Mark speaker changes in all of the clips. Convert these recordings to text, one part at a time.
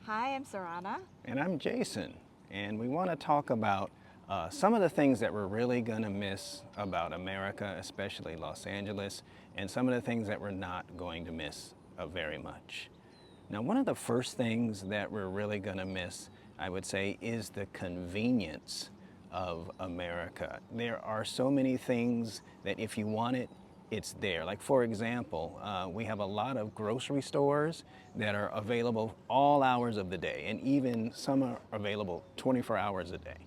Speaker 1: Hi, I'm Sorana.
Speaker 2: And I'm Jason, and we want to talk about some of the things that we're really going to miss about America, especially Los Angeles, and some of the things that we're not going to miss very much. Now, one of the first things that we're really going to miss, I would say, is the convenience of America. There are so many things that if you want it, it's there. Like, for example, we have a lot of grocery stores that are available all hours of the day, and even some are available 24 hours a day.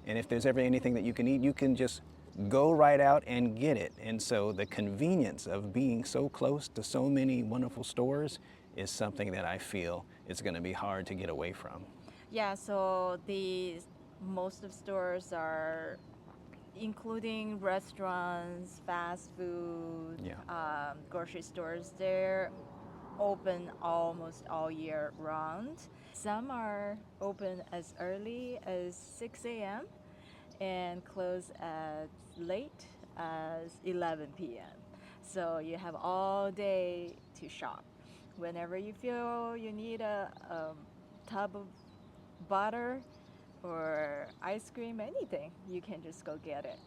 Speaker 2: And if there's ever anything that you can eat, you can just go right out and get it. And so the convenience of being so close to so many wonderful stores is something that I feel is going to be hard to get away from.
Speaker 1: Yeah, so the most of stores are including restaurants, fast food,
Speaker 2: Yeah.
Speaker 1: grocery stores. They're open almost all year round. Some are open as early as 6 a.m. and close as late as 11 p.m. So you have all day to shop. Whenever you feel you need a tub of butter or ice cream, anything, you can just go get it.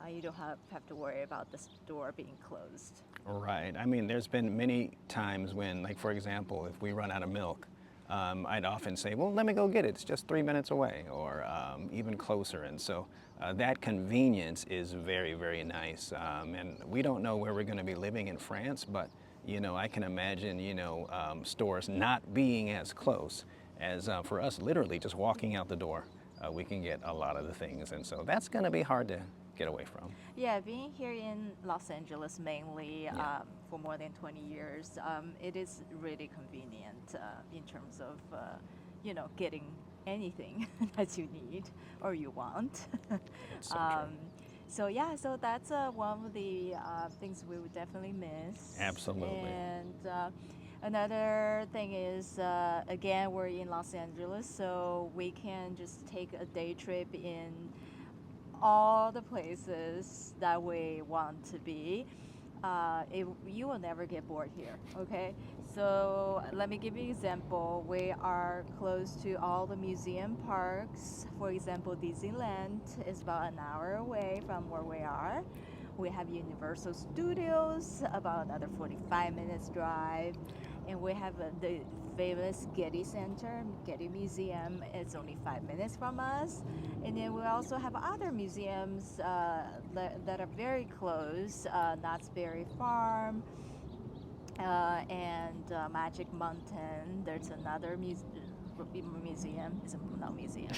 Speaker 1: You don't have to worry about the store being closed.
Speaker 2: Right. I mean, there's been many times when, like, for example, if we run out of milk, I'd often say, well, let me go get it. It's just 3 minutes away or even closer. And so that convenience is very, very nice. And we don't know where we're going to be living in France, but, I can imagine, stores not being as close as for us, literally just walking out the door. We can get a lot of the things. And so that's going to be hard to get away from.
Speaker 1: Yeah, being here in Los Angeles mainly
Speaker 2: Yeah.
Speaker 1: for more than 20 years, it is really convenient in terms of, getting anything that you need or you want.
Speaker 2: It's so true.
Speaker 1: um, so yeah, so that's one of the things we would definitely miss.
Speaker 2: Absolutely.
Speaker 1: And another thing is, again, we're in Los Angeles, so we can just take a day trip in all the places that we want to be. You will never get bored here, okay? So let me give you an example. We are close to all the museum parks. For example, Disneyland is about an hour away from where we are. We have Universal Studios, about another 45 minutes drive. And we have the famous Getty Center, Getty Museum. It's only 5 minutes from us. And then we also have other museums that are very close, Knott's Berry Farm and Magic Mountain. There's another museum. It's not museum.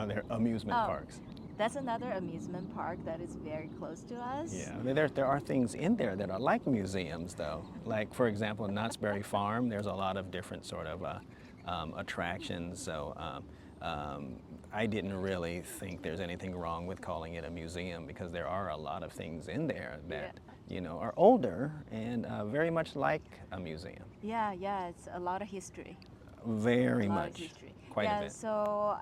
Speaker 2: They're amusement
Speaker 1: Oh,
Speaker 2: parks.
Speaker 1: that's another amusement park that is very close to us.
Speaker 2: Yeah, I mean, there are things in there that are like museums, though. Like, for example, Knott's Berry Farm, there's a lot of different sort of attractions. So I didn't really think there's anything wrong with calling it a museum because there are a lot of things in there that, are older and very much like a museum.
Speaker 1: Yeah, it's a lot of history.
Speaker 2: Very
Speaker 1: A lot of
Speaker 2: much,
Speaker 1: history.
Speaker 2: quite a
Speaker 1: Yeah,
Speaker 2: bit.
Speaker 1: so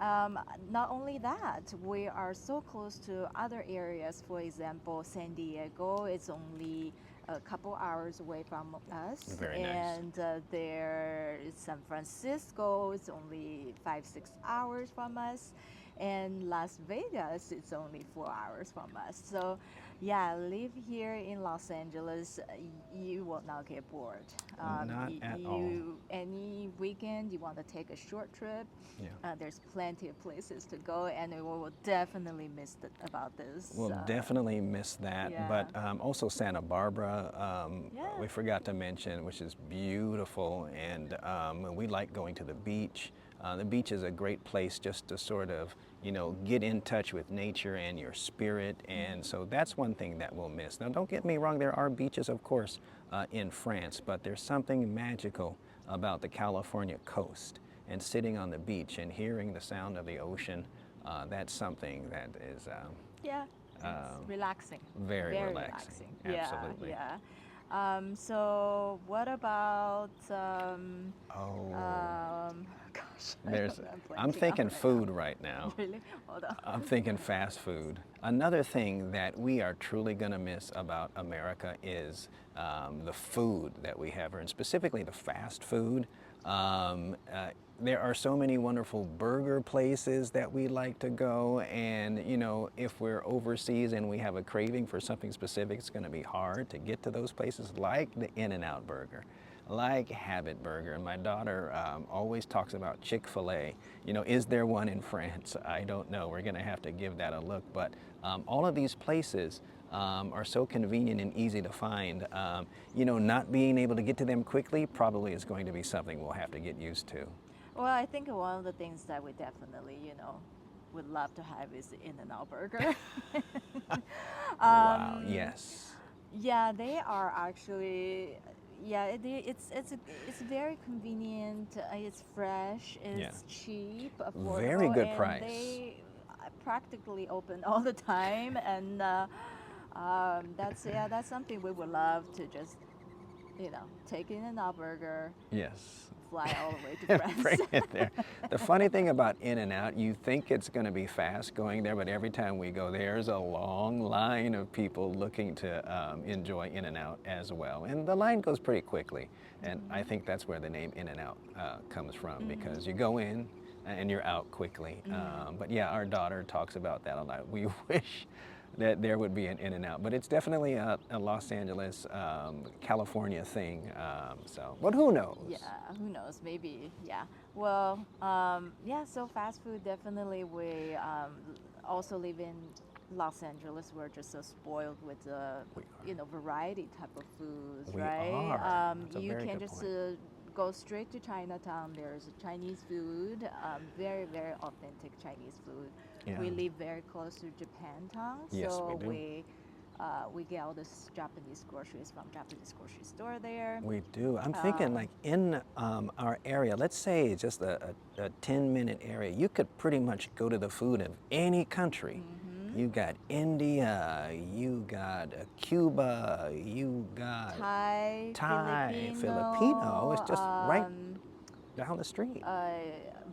Speaker 1: not only that, we are so close to other areas. For example, San Diego is only a couple hours away from us,
Speaker 2: Very nice.
Speaker 1: and there is San Francisco. It's only 5-6 hours from us, and Las Vegas it's only 4 hours from us. So, yeah, live here in Los Angeles, you will not get bored.
Speaker 2: Not at all.
Speaker 1: Any weekend you want to take a short trip,
Speaker 2: Yeah.
Speaker 1: there's plenty of places to go, and we will definitely miss about this.
Speaker 2: We'll definitely miss that,
Speaker 1: yeah.
Speaker 2: but also Santa Barbara,
Speaker 1: Yeah.
Speaker 2: we forgot to mention, which is beautiful, and we like going to the beach. The beach is a great place just to sort of, get in touch with nature and your spirit, and so that's one thing that we'll miss. Now, don't get me wrong, there are beaches, of course, in France, but there's something magical about the California coast and sitting on the beach and hearing the sound of the ocean. That's something that is
Speaker 1: Yeah, it's relaxing.
Speaker 2: very
Speaker 1: relaxing.
Speaker 2: Absolutely.
Speaker 1: Yeah. So what about
Speaker 2: Oh,
Speaker 1: gosh,
Speaker 2: there's.
Speaker 1: I'm
Speaker 2: I'm
Speaker 1: blanking
Speaker 2: thinking
Speaker 1: out
Speaker 2: food right now.
Speaker 1: now. Really? Hold on.
Speaker 2: I'm thinking fast food. Another thing that we are truly going to miss about America is the food that we have here, and specifically the fast food. there are so many wonderful burger places that we like to go, and if we're overseas and we have a craving for something specific, it's going to be hard to get to those places like the In-N-Out Burger, like Habit Burger. And my daughter always talks about Chick-fil-A. Is there one in France? I don't know. We're going to have to give that a look. But all of these places are so convenient and easy to find. Not being able to get to them quickly probably is going to be something we'll have to get used to.
Speaker 1: Well, I think one of the things that we definitely, would love to have is the In-N-Out Burger.
Speaker 2: Wow,
Speaker 1: um,
Speaker 2: yes.
Speaker 1: yeah, they are actually. Yeah, it's very convenient. It's fresh.
Speaker 2: Yeah.
Speaker 1: It's cheap,
Speaker 2: Very
Speaker 1: affordable,
Speaker 2: good
Speaker 1: and
Speaker 2: price.
Speaker 1: they practically open all the time. And that's something we would love to just take in an burger,
Speaker 2: Yes.
Speaker 1: fly all the way to
Speaker 2: Bring
Speaker 1: France.
Speaker 2: it there. The funny thing about In-N-Out, you think it's going to be fast going there, but every time we go, there's a long line of people looking to enjoy In-N-Out as well. And the line goes pretty quickly. And I think that's where the name In-N-Out comes from, because you go in and you're out quickly. But yeah, our daughter talks about that a lot. We wish that there would be an In-N-Out, but it's definitely a Los Angeles, California thing. But who knows?
Speaker 1: Yeah, who knows? Maybe, yeah. Well, yeah, so fast food definitely. We also live in Los Angeles. We're just so spoiled with the,
Speaker 2: We
Speaker 1: variety type of foods,
Speaker 2: We
Speaker 1: right?
Speaker 2: are. That's a
Speaker 1: You
Speaker 2: very
Speaker 1: can
Speaker 2: good
Speaker 1: just
Speaker 2: point.
Speaker 1: go straight to Chinatown. There's Chinese food, very, very authentic Chinese food.
Speaker 2: Yeah.
Speaker 1: We live very close to Japantown,
Speaker 2: Yes,
Speaker 1: so
Speaker 2: we do.
Speaker 1: we get all this Japanese groceries from Japanese grocery store there.
Speaker 2: We do. I'm thinking like in our area, let's say just a 10-minute area, you could pretty much go to the food of any country. You got India, you got Cuba, you got
Speaker 1: Thai,
Speaker 2: Filipino. It's just right
Speaker 1: um,
Speaker 2: down the street.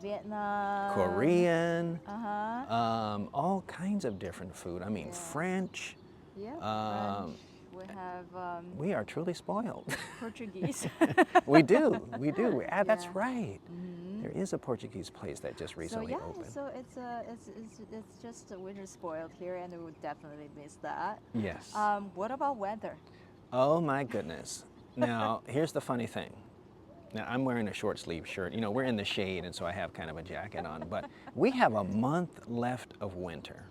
Speaker 1: Vietnam,
Speaker 2: Korean,
Speaker 1: uh-huh,
Speaker 2: all kinds of different food. I mean,
Speaker 1: yeah,
Speaker 2: French.
Speaker 1: yeah,
Speaker 2: Um,
Speaker 1: French. We have
Speaker 2: we are truly spoiled.
Speaker 1: Portuguese.
Speaker 2: We do. That's
Speaker 1: Yeah.
Speaker 2: right.
Speaker 1: hmm
Speaker 2: There is a Portuguese place that just
Speaker 1: So
Speaker 2: recently
Speaker 1: yeah,
Speaker 2: opened.
Speaker 1: so it's just we're just spoiled here, and we would definitely miss that.
Speaker 2: Yes.
Speaker 1: What about weather?
Speaker 2: Oh my goodness. Now, here's the funny thing. Now, I'm wearing a short sleeve shirt. We're in the shade, and so I have kind of a jacket on, but we have a month left of winter.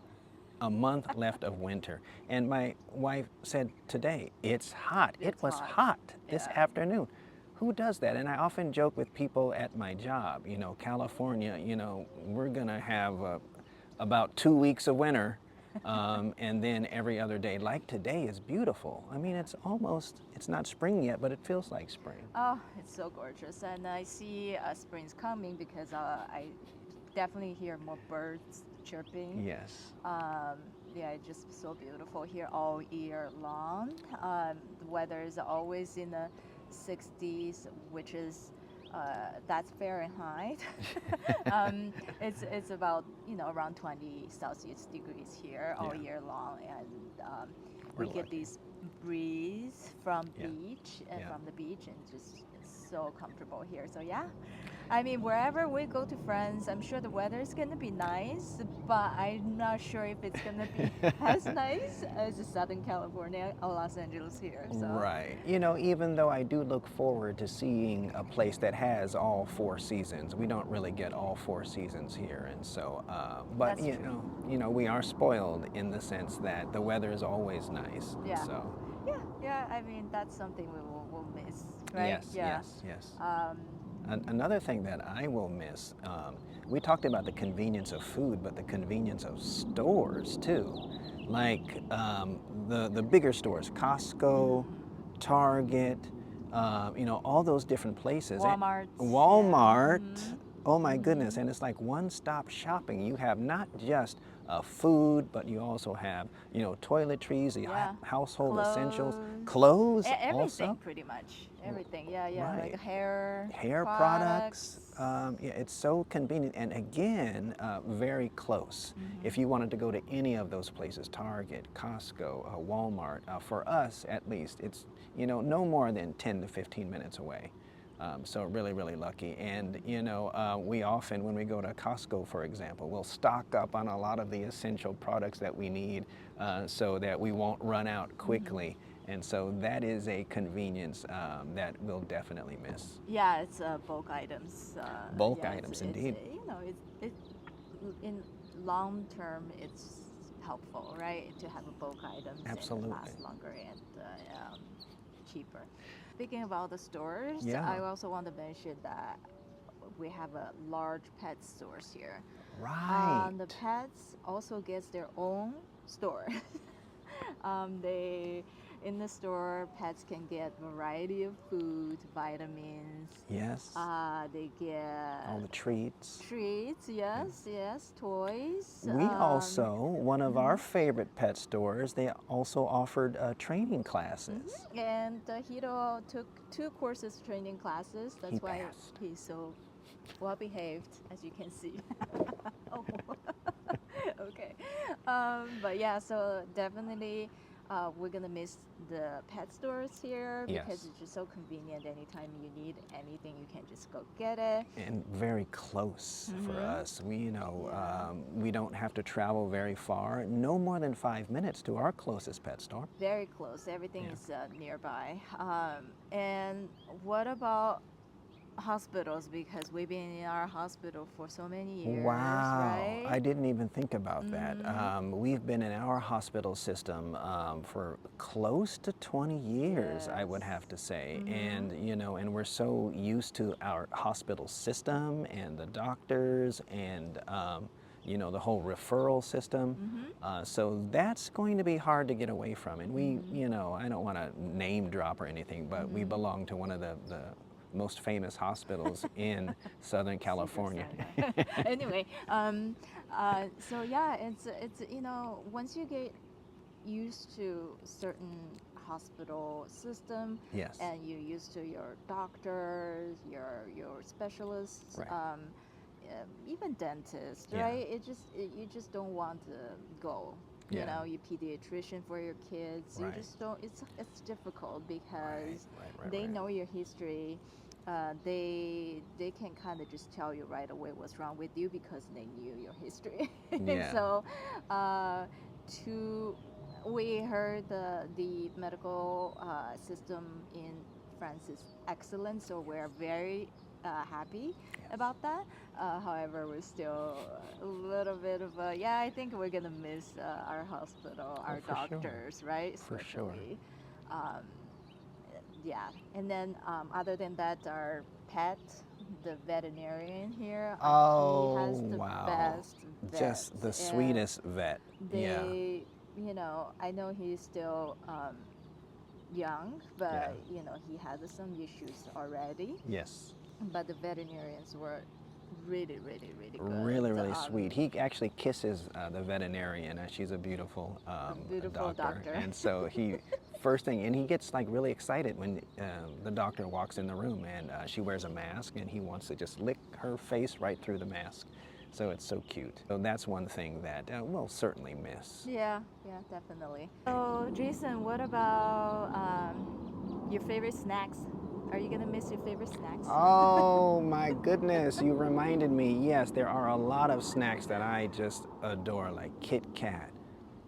Speaker 2: A month left of winter. And my wife said today, it's hot. It
Speaker 1: It's
Speaker 2: was
Speaker 1: hot.
Speaker 2: hot this
Speaker 1: Yeah.
Speaker 2: afternoon. Who does that? And I often joke with people at my job, California, we're going to have about 2 weeks of winter, and then every other day. Like today is beautiful. I mean, it's not spring yet, but it feels like spring.
Speaker 1: Oh, it's so gorgeous, and I see spring's coming because I definitely hear more birds chirping.
Speaker 2: Yes.
Speaker 1: Yeah, it's just so beautiful here all year long. The weather is always in the 60s, which is that's Fahrenheit. It's about around 20 Celsius degrees here all
Speaker 2: Yeah.
Speaker 1: year long, and
Speaker 2: We're
Speaker 1: we get
Speaker 2: lucky.
Speaker 1: these breeze from
Speaker 2: Yeah. Yeah.
Speaker 1: from the beach, and just it's so comfortable here. So yeah, I mean wherever we go to France, I'm sure the weather is gonna be nice, but I'm not sure if it's gonna be as nice as Southern California or Los Angeles here. So
Speaker 2: Right. Even though I do look forward to seeing a place that has all 4 seasons, we don't really get all 4 seasons here, and so. But
Speaker 1: That's true.
Speaker 2: we are spoiled in the sense that the weather is always nice.
Speaker 1: Yeah.
Speaker 2: So.
Speaker 1: yeah, I mean that's something we'll miss, right?
Speaker 2: Yes.
Speaker 1: Yeah.
Speaker 2: Yes.
Speaker 1: Um,
Speaker 2: Another thing that I will miss, we talked about the convenience of food, but the convenience of stores too. Like the bigger stores, Costco, Target, all those different places.
Speaker 1: Walmart.
Speaker 2: Walmart.
Speaker 1: Yeah.
Speaker 2: Oh my goodness. And it's like one-stop shopping. You have not just food, but you also have, toiletries, the
Speaker 1: Yeah.
Speaker 2: household essentials,
Speaker 1: Clothes.
Speaker 2: clothes
Speaker 1: Everything
Speaker 2: also.
Speaker 1: pretty much. Everything. Yeah,
Speaker 2: Right.
Speaker 1: like hair
Speaker 2: Products. Yeah, it's so convenient, and again, very close. If you wanted to go to any of those places, Target, Costco, Walmart, for us at least, it's no more than 10 to 15 minutes away. So really, really lucky. And we often, when we go to Costco, for example, we'll stock up on a lot of the essential products that we need so that we won't run out quickly. And so that is a convenience that we'll definitely miss.
Speaker 1: Yeah, it's bulk items.
Speaker 2: Bulk
Speaker 1: Yeah,
Speaker 2: items,
Speaker 1: it's
Speaker 2: indeed.
Speaker 1: it in long term it's helpful, right? To have a bulk items and
Speaker 2: Absolutely.
Speaker 1: last longer and cheaper. Speaking of all the stores,
Speaker 2: Yeah.
Speaker 1: I also want to mention that we have a large pet stores here.
Speaker 2: Right.
Speaker 1: The pets also gets their own store. They in the store, pets can get variety of food, vitamins.
Speaker 2: Yes.
Speaker 1: They get
Speaker 2: All the treats.
Speaker 1: treats, yes, yes, toys.
Speaker 2: We also, one of our favorite pet stores, they also offered training classes.
Speaker 1: And Hiro took 2 courses training classes. That's
Speaker 2: He
Speaker 1: why
Speaker 2: passed.
Speaker 1: he's so well behaved, as you can see. Oh, okay. But yeah, so definitely we're gonna miss the pet stores here because
Speaker 2: Yes.
Speaker 1: it's just so convenient. Anytime you need anything, you can just go get it.
Speaker 2: And very close for us. We don't have to travel very far, no more than 5 minutes to our closest pet store.
Speaker 1: Very close. Everything
Speaker 2: Yeah.
Speaker 1: is nearby. And what about hospitals? Because we've been in our hospital for so many years,
Speaker 2: Wow,
Speaker 1: right?
Speaker 2: I didn't even think about that. We've been in our hospital system for close to 20 years, I would have to say. And, and we're so used to our hospital system and the doctors and, the whole referral system. So that's going to be hard to get away from. And we, I don't want to name drop or anything, but we belong to one of the most famous hospitals in Southern California.
Speaker 1: Anyway, so yeah, it's once you get used to certain hospital system,
Speaker 2: Yes.
Speaker 1: and you're used to your doctors, your specialists,
Speaker 2: Right.
Speaker 1: even dentists,
Speaker 2: Yeah.
Speaker 1: right? You just don't want to go.
Speaker 2: Yeah.
Speaker 1: Your pediatrician for your kids. You
Speaker 2: Right.
Speaker 1: just don't. It's difficult because
Speaker 2: Right,
Speaker 1: they
Speaker 2: right.
Speaker 1: know your history. They can kind of just tell you right away what's wrong with you because they knew your history.
Speaker 2: Yeah.
Speaker 1: So, to we heard the medical system in France is excellent, so we're very happy about that. However, we're still a little bit of I think we're gonna miss our hospital, our
Speaker 2: for sure.
Speaker 1: doctors, right?
Speaker 2: For sure.
Speaker 1: Especially. Um, yeah, and then other than that, our pet, the veterinarian here, he has the
Speaker 2: Wow.
Speaker 1: best vet.
Speaker 2: Just the sweetest vet. Yeah.
Speaker 1: They, I know he's still young, but he has some issues already.
Speaker 2: Yes.
Speaker 1: But the veterinarians were really, really, really good.
Speaker 2: Really, really sweet. He actually kisses the veterinarian. She's a beautiful,
Speaker 1: beautiful doctor.
Speaker 2: And so first thing, and he gets like really excited when the doctor walks in the room and she wears a mask and he wants to just lick her face right through the mask. So it's so cute. So that's one thing that we'll certainly miss.
Speaker 1: Yeah, definitely. So Jason, what about your favorite snacks? Are you gonna miss your favorite snacks?
Speaker 2: Oh my goodness, you reminded me. Yes, there are a lot of snacks that I just adore, like Kit Kat,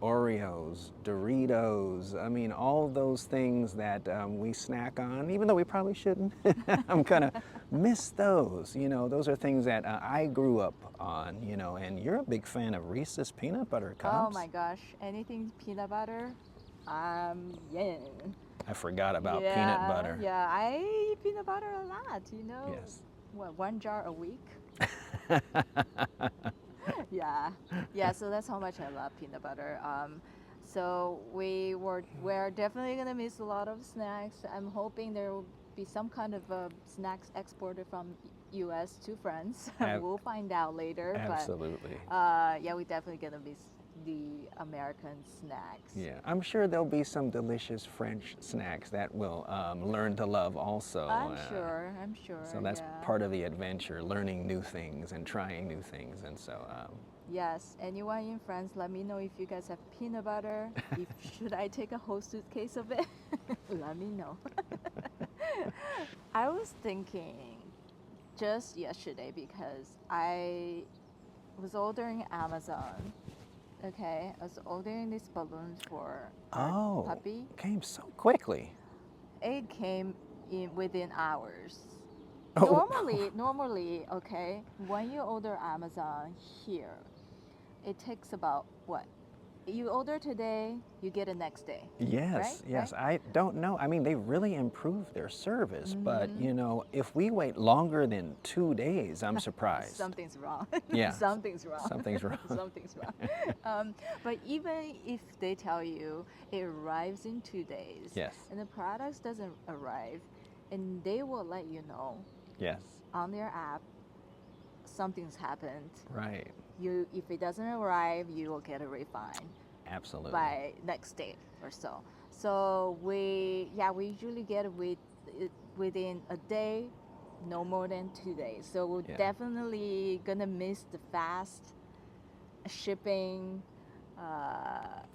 Speaker 2: Oreos, Doritos. I mean, all those things that we snack on, even though we probably shouldn't. I'm gonna miss those. Those are things that I grew up on, and you're a big fan of Reese's peanut butter cups.
Speaker 1: Oh my gosh, anything peanut butter? Yeah.
Speaker 2: I forgot about peanut butter.
Speaker 1: Yeah, I eat peanut butter a lot,
Speaker 2: Yes.
Speaker 1: What, 1 jar a week? Yeah, so that's how much I love peanut butter. So we're definitely gonna miss a lot of snacks. I'm hoping there will be some kind of snacks exported from U.S. to France. We'll find out later.
Speaker 2: Absolutely.
Speaker 1: But we definitely gonna miss the American snacks.
Speaker 2: Yeah, I'm sure there'll be some delicious French snacks that we'll learn to love also.
Speaker 1: I'm sure.
Speaker 2: So that's part of the adventure, learning new things and trying new things. And so.
Speaker 1: Yes, anyone in France, let me know if you guys have peanut butter. Should I take a whole suitcase of it? Let me know. I was thinking just yesterday because I was ordering Amazon. Okay, I was ordering these balloons for our
Speaker 2: Oh,
Speaker 1: puppy.
Speaker 2: came so quickly.
Speaker 1: It came in within hours.
Speaker 2: Oh,
Speaker 1: Normally, okay, when you order Amazon here, it takes about what? You order today, you get it next day, right?
Speaker 2: yes,
Speaker 1: Right?
Speaker 2: yes. I don't know. I mean, they really improved their service, but
Speaker 1: Mm-hmm.
Speaker 2: if we wait longer than 2 days, I'm surprised.
Speaker 1: Something's wrong.
Speaker 2: Yeah,
Speaker 1: Something's wrong.
Speaker 2: something's wrong.
Speaker 1: Something's wrong. But even if they tell you it arrives in 2 days
Speaker 2: Yes,
Speaker 1: and the products doesn't arrive, and they will let you know
Speaker 2: yes,
Speaker 1: on their app something's happened.
Speaker 2: right.
Speaker 1: You, if it doesn't arrive, you will get a refund
Speaker 2: Absolutely.
Speaker 1: by next day or so. So we usually get it within a day, no more than 2 days. So we're
Speaker 2: Yeah.
Speaker 1: definitely gonna miss the fast shipping,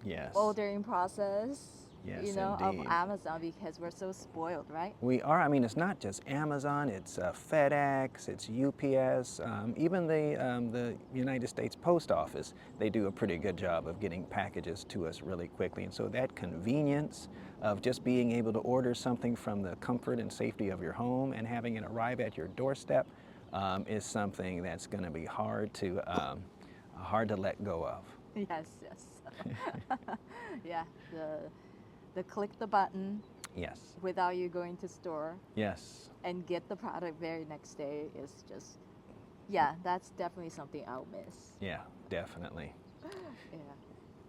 Speaker 2: Yes.
Speaker 1: ordering process.
Speaker 2: Yes,
Speaker 1: Of
Speaker 2: indeed.
Speaker 1: Amazon because we're so spoiled, right?
Speaker 2: We are. I mean, it's not just Amazon. It's FedEx. It's UPS. Even the United States Post Office. They do a pretty good job of getting packages to us really quickly. And so that convenience of just being able to order something from the comfort and safety of your home and having it arrive at your doorstep is something that's going to be hard to let go of.
Speaker 1: Yes, yes. Yeah, the click the button
Speaker 2: Yes.
Speaker 1: without you going to store
Speaker 2: Yes.
Speaker 1: and get the product very next day is just, yeah, that's definitely something I'll miss.
Speaker 2: Yeah, definitely.
Speaker 1: Yeah.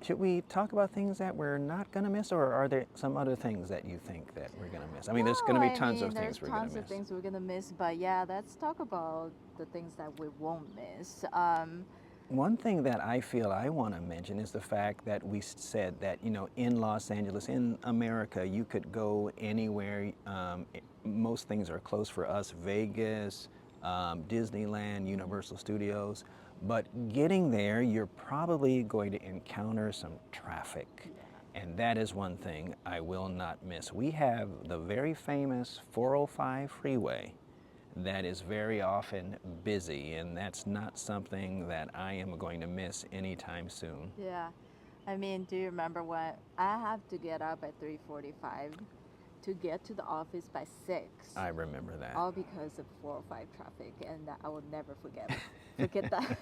Speaker 2: Should we talk about things that we're not going to miss, or are there some other things that you think that we're going to miss? I mean, there's going to be tons of
Speaker 1: there's
Speaker 2: things we're going
Speaker 1: tons
Speaker 2: to
Speaker 1: of
Speaker 2: miss.
Speaker 1: things we're gonna miss, but yeah, let's talk about the things that we won't miss.
Speaker 2: One thing that I feel I want to mention is the fact that we said that, in Los Angeles, in America, you could go anywhere. Most things are close for us: Vegas, Disneyland, Universal Studios. But getting there, you're probably going to encounter some traffic. And that is one thing I will not miss. We have the very famous 405 freeway that is very often busy, and that's not something that I am going to miss anytime soon.
Speaker 1: Yeah, I mean, do you remember when I have to get up at 3:45 to get to the office by 6?
Speaker 2: I remember that.
Speaker 1: All because of 405 traffic, and I will never forget that.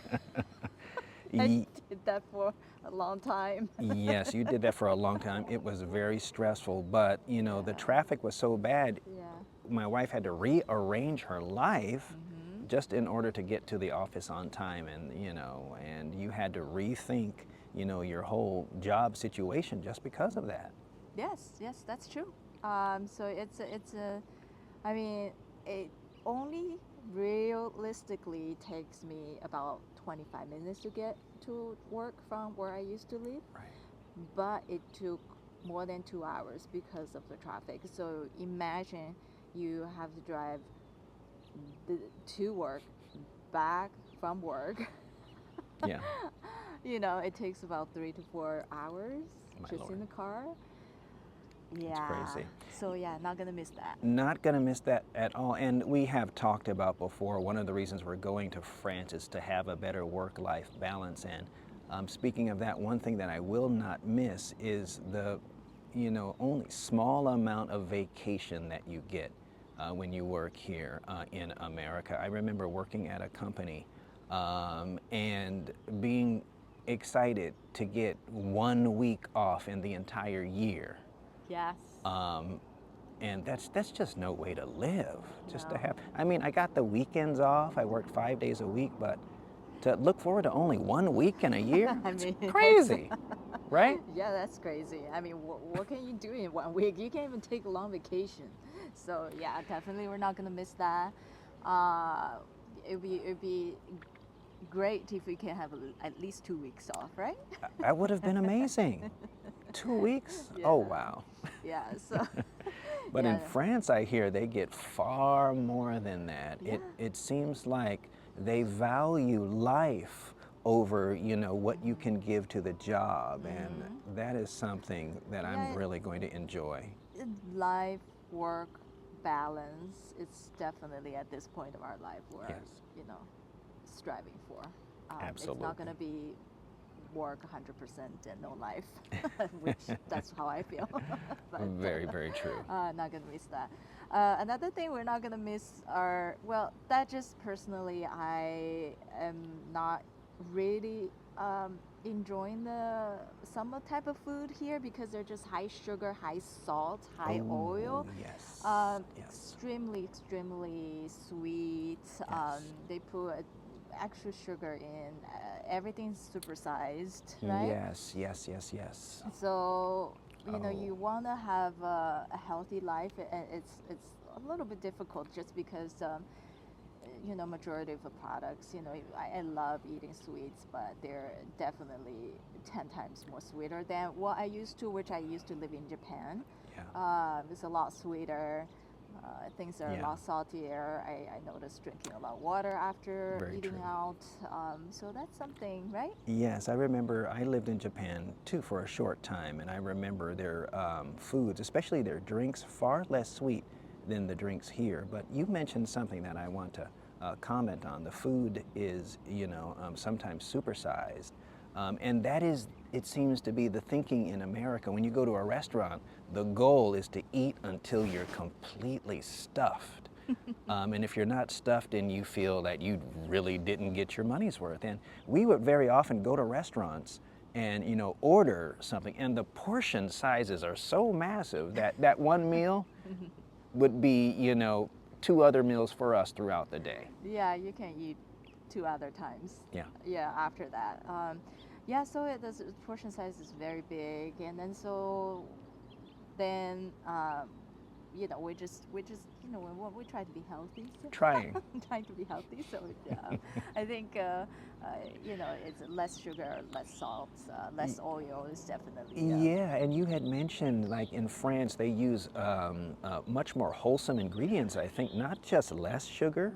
Speaker 1: I
Speaker 2: Ye-
Speaker 1: did that for a long time.
Speaker 2: yes, you did that for a long time. It was very stressful, but the traffic was so bad,
Speaker 1: Yeah.
Speaker 2: my wife had to rearrange her life
Speaker 1: Mm-hmm.
Speaker 2: just in order to get to the office on time, and you had to rethink your whole job situation just because of that.
Speaker 1: Yes, yes, that's true. So I mean, it only realistically takes me about 25 minutes to get to work from where I used to live,
Speaker 2: Right.
Speaker 1: but it took more than 2 hours because of the traffic. So imagine you have to drive to work, back from work.
Speaker 2: Yeah.
Speaker 1: It takes about 3 to 4 hours
Speaker 2: My
Speaker 1: just
Speaker 2: Lord.
Speaker 1: in the car.
Speaker 2: It's
Speaker 1: Yeah.
Speaker 2: crazy.
Speaker 1: So yeah, not gonna miss that.
Speaker 2: Not going to miss that at all. And we have talked about before, one of the reasons we're going to France is to have a better work-life balance. And speaking of that, one thing that I will not miss is the, only small amount of vacation that you get when you work here in America. I remember working at a company and being excited to get 1 week off in the entire year.
Speaker 1: Yes.
Speaker 2: And that's just no way to live. Just to
Speaker 1: No.
Speaker 2: have, I mean, I got the weekends off. I worked 5 days a week, but to look forward to only 1 week in a year,
Speaker 1: I
Speaker 2: it's
Speaker 1: mean,
Speaker 2: crazy, right?
Speaker 1: Yeah, that's crazy. I mean, what can you do in 1 week? You can't even take a long vacation. So yeah, definitely we're not gonna miss that. Uh, it'd be great if we can have at least 2 weeks off, right?
Speaker 2: That would have been amazing. 2 weeks?
Speaker 1: Yeah.
Speaker 2: Oh, wow.
Speaker 1: Yeah. So.
Speaker 2: But
Speaker 1: Yeah.
Speaker 2: in France, I hear they get far more than that.
Speaker 1: Yeah.
Speaker 2: It seems like they value life over, what you can give to the job. And that is something that I'm
Speaker 1: Yeah.
Speaker 2: really going to enjoy.
Speaker 1: Life, work, balance is definitely at this point of our life where,
Speaker 2: Yes.
Speaker 1: you know, striving for. It's not going
Speaker 2: Absolutely.
Speaker 1: to be work 100% and no life, which that's how I feel. But
Speaker 2: Very, very true.
Speaker 1: not going to miss that. Another thing we're not going to miss are, well, that just personally, I am not really enjoying the some type of food here because they're just high sugar, high salt, high
Speaker 2: Oh,
Speaker 1: oil,
Speaker 2: yes. Yes.
Speaker 1: extremely sweet.
Speaker 2: Yes.
Speaker 1: They put extra sugar in. Everything's supersized, right?
Speaker 2: Yes, yes, yes, yes.
Speaker 1: So
Speaker 2: Oh,
Speaker 1: you want to have a healthy life, and it's a little bit difficult just because majority of the products, I love eating sweets, but they're definitely 10 times more sweeter than what I used to, which I used to live in Japan.
Speaker 2: yeah,
Speaker 1: It's a lot sweeter. Things are a
Speaker 2: yeah,
Speaker 1: lot saltier. I noticed drinking a lot of water after
Speaker 2: very
Speaker 1: eating
Speaker 2: true.
Speaker 1: out. So that's something, right?
Speaker 2: Yes, I remember I lived in Japan too for a short time, and I remember their foods, especially their drinks, far less sweet than the drinks here. But you mentioned something that I want to comment on. The food is, sometimes supersized. And that is, it seems to be the thinking in America. When you go to a restaurant, the goal is to eat until you're completely stuffed. And if you're not stuffed and you feel that you really didn't get your money's worth. And we would very often go to restaurants and order something, and the portion sizes are so massive that that one meal would be two other meals for us throughout the day.
Speaker 1: Yeah, you can eat two other times.
Speaker 2: Yeah.
Speaker 1: Yeah, after that. Yeah, so the portion size is very big, and then then we just we try to be healthy, so
Speaker 2: Trying.
Speaker 1: trying to be healthy. So I think it's less sugar, less salt, less oil is definitely
Speaker 2: Yeah, and you had mentioned like in France they use much more wholesome ingredients, I think, not just less sugar,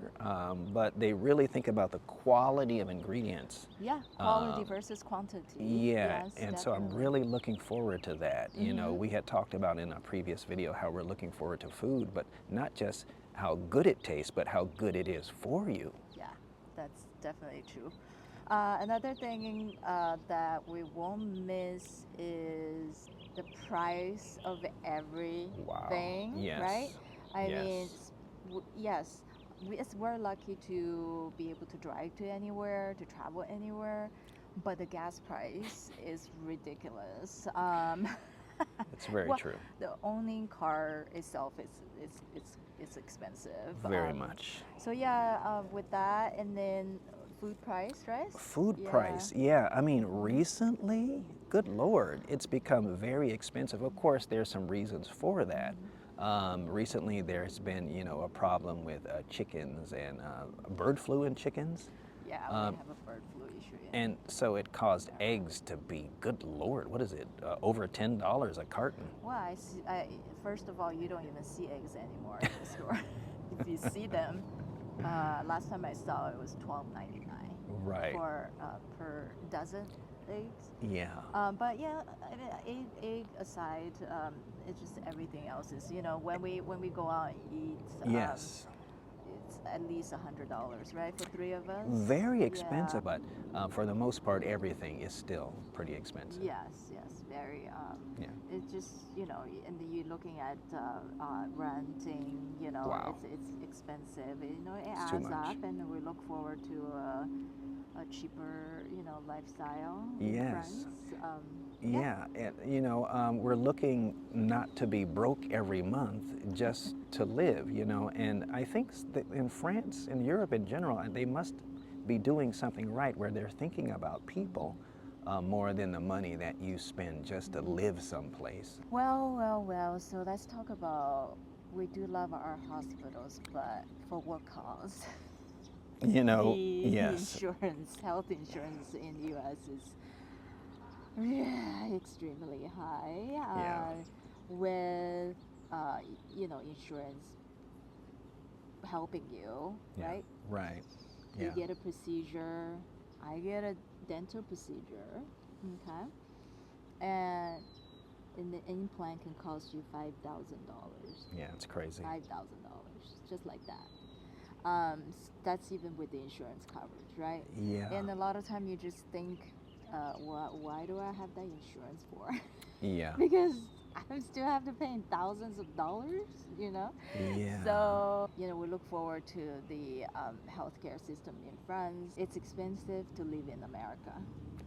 Speaker 2: but they really think about the quality of ingredients.
Speaker 1: yeah, quality
Speaker 2: Um,
Speaker 1: versus quantity.
Speaker 2: yeah,
Speaker 1: Yes,
Speaker 2: and so I'm
Speaker 1: definitely.
Speaker 2: really looking forward to that.
Speaker 1: Mm-hmm.
Speaker 2: We had talked about in a previous video how we're looking forward to food, but not just how good it tastes, but how good it is for you.
Speaker 1: Yeah, that's definitely true. Another thing that we won't miss is the price of
Speaker 2: Wow.
Speaker 1: everything, right?
Speaker 2: Yes.
Speaker 1: I mean,
Speaker 2: Yes.
Speaker 1: yes, we're lucky to be able to drive to anywhere, to travel anywhere, but the gas price is ridiculous.
Speaker 2: It's very
Speaker 1: Well,
Speaker 2: true.
Speaker 1: the owning car itself is expensive.
Speaker 2: Very much.
Speaker 1: So yeah, with that, and then food price, right?
Speaker 2: Food
Speaker 1: Yeah.
Speaker 2: price, yeah. I mean,
Speaker 1: Hmm.
Speaker 2: recently, good Lord, it's become very expensive. Of course, there's some reasons for that.
Speaker 1: Hmm.
Speaker 2: Recently, there's been, a problem with chickens and bird flu in chickens.
Speaker 1: Yeah, we
Speaker 2: Um,
Speaker 1: have a bird flu issue
Speaker 2: and
Speaker 1: in
Speaker 2: so it caused
Speaker 1: America.
Speaker 2: eggs to be, good Lord, what is it, over $10 a carton?
Speaker 1: Well, first of all, you don't even see eggs anymore in the store. If you see them, last time I saw it was $12.99
Speaker 2: Right.
Speaker 1: for per dozen eggs.
Speaker 2: Yeah.
Speaker 1: But yeah, I mean, egg aside, it's just everything else is when we go out and eat,
Speaker 2: Yes.
Speaker 1: it's at least $100, right, for three of us.
Speaker 2: Very
Speaker 1: Yeah.
Speaker 2: expensive, but for the most part, everything is still pretty expensive.
Speaker 1: Yes, very.
Speaker 2: Yeah.
Speaker 1: It's just and then you're looking at renting.
Speaker 2: Wow.
Speaker 1: It's expensive. It
Speaker 2: It's too
Speaker 1: adds
Speaker 2: much.
Speaker 1: up, and we look forward to a cheaper lifestyle in
Speaker 2: Yes.
Speaker 1: France. Yeah.
Speaker 2: Yeah. And, we're looking not to be broke every month, just to live, And I think that in France, in Europe in general, they must be doing something right where they're thinking about people more than the money that you spend just to
Speaker 1: Mhm.
Speaker 2: live someplace.
Speaker 1: Well. So let's talk about. We do love our hospitals, but for what cause? The
Speaker 2: Yes.
Speaker 1: insurance, health insurance in the U.S. is yeah, extremely high.
Speaker 2: Yeah.
Speaker 1: With insurance helping you,
Speaker 2: Yeah.
Speaker 1: right?
Speaker 2: Right.
Speaker 1: You
Speaker 2: Yeah.
Speaker 1: get a procedure, I get a dental procedure, okay, and And the implant can cost you $5,000.
Speaker 2: Yeah, it's crazy.
Speaker 1: $5,000, just like that. That's even with the insurance coverage, right?
Speaker 2: Yeah.
Speaker 1: And a lot of time you just think, why do I have that insurance for?
Speaker 2: Yeah.
Speaker 1: Because I still have to pay thousands of dollars, you know?
Speaker 2: Yeah.
Speaker 1: So, we look forward to the healthcare system in France. It's expensive to live in America.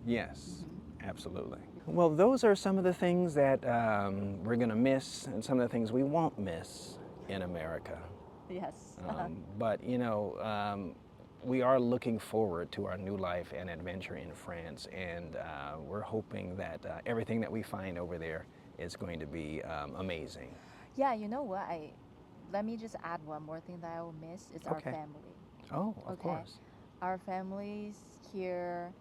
Speaker 2: Yes, absolutely. Well, those are some of the things that we're going to miss and some of the things we won't miss in America.
Speaker 1: Yes.
Speaker 2: But, we are looking forward to our new life and adventure in France, and we're hoping that everything that we find over there is going to be amazing.
Speaker 1: Yeah, you know what? Let me just add one more thing that I will miss. It's our
Speaker 2: Okay.
Speaker 1: family.
Speaker 2: Oh, of
Speaker 1: Okay.
Speaker 2: course.
Speaker 1: Our families here,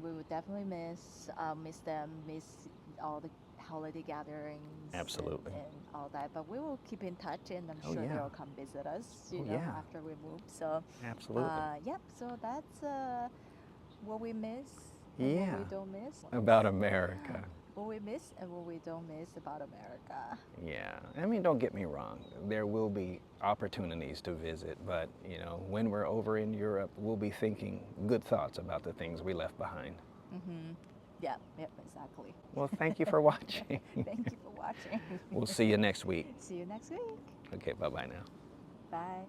Speaker 1: we would definitely miss them, miss all the holiday gatherings.
Speaker 2: Absolutely.
Speaker 1: And all that. But we will keep in touch, and I'm
Speaker 2: Oh,
Speaker 1: sure
Speaker 2: yeah.
Speaker 1: they'll come visit us,
Speaker 2: Oh, yeah.
Speaker 1: after we move. So,
Speaker 2: Absolutely.
Speaker 1: yep. So that's what we miss and
Speaker 2: Yeah.
Speaker 1: what we don't miss.
Speaker 2: About America.
Speaker 1: What we miss and what we don't miss about America.
Speaker 2: Yeah, I mean, don't get me wrong. There will be opportunities to visit, but when we're over in Europe, we'll be thinking good thoughts about the things we left behind.
Speaker 1: Mm-hmm. Yeah, yep, exactly.
Speaker 2: Well, thank you for watching.
Speaker 1: Thank you for watching.
Speaker 2: We'll see you next week.
Speaker 1: See you next week.
Speaker 2: Okay, bye-bye now.
Speaker 1: Bye.